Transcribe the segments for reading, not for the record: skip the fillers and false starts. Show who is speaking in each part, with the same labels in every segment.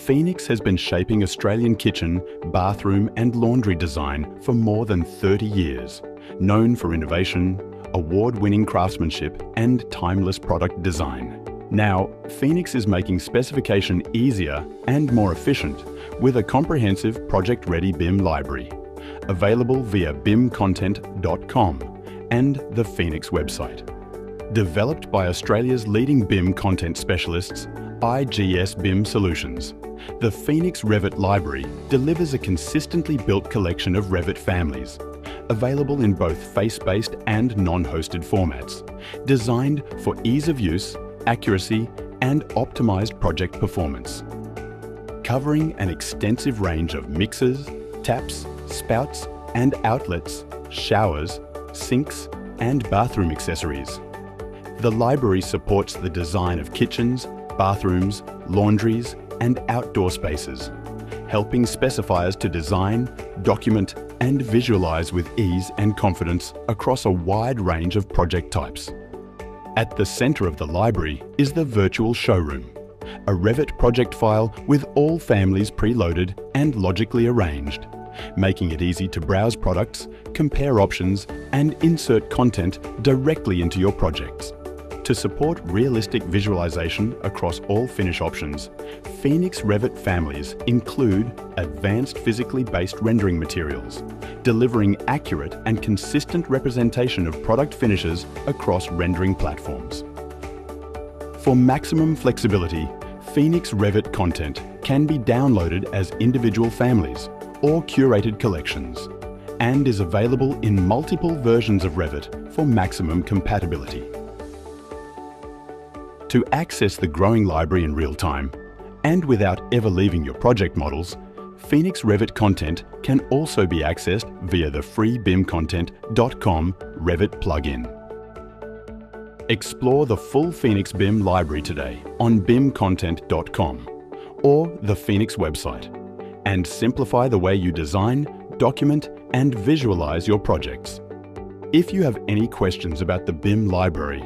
Speaker 1: Phoenix has been shaping Australian kitchen, bathroom and laundry design for more than 30 years. Known for innovation, award-winning craftsmanship and timeless product design. Now, Phoenix is making specification easier and more efficient with a comprehensive project-ready BIM library, available via bimcontent.com and the Phoenix website. Developed by Australia's leading BIM content specialists, IGS BIM Solutions, the Phoenix Revit Library delivers a consistently built collection of Revit families, available in both face-based and non-hosted formats, designed for ease of use, accuracy and optimised project performance. Covering an extensive range of mixers, taps, spouts and outlets, showers, sinks and bathroom accessories. The library supports the design of kitchens, bathrooms, laundries and outdoor spaces, helping specifiers to design, document and visualise with ease and confidence across a wide range of project types. At the centre of the library is the Virtual Showroom, a Revit project file with all families preloaded and logically arranged, making it easy to browse products, compare options and insert content directly into your projects. To support realistic visualization across all finish options, Phoenix Revit families include advanced physically based rendering materials, delivering accurate and consistent representation of product finishes across rendering platforms. For maximum flexibility, Phoenix Revit Content can be downloaded as individual families or curated collections, and is available in multiple versions of Revit for maximum compatibility. To access the growing library in real time, and without ever leaving your project models, Phoenix Revit Content can also be accessed via the free bimcontent.com Revit plugin. Explore the full Phoenix BIM library today on bimcontent.com or the Phoenix website, and simplify the way you design, document and visualize your projects. If you have any questions about the BIM library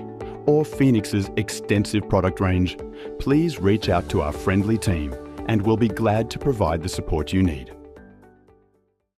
Speaker 1: or Phoenix's extensive product range, please reach out to our friendly team and we'll be glad to provide the support you need.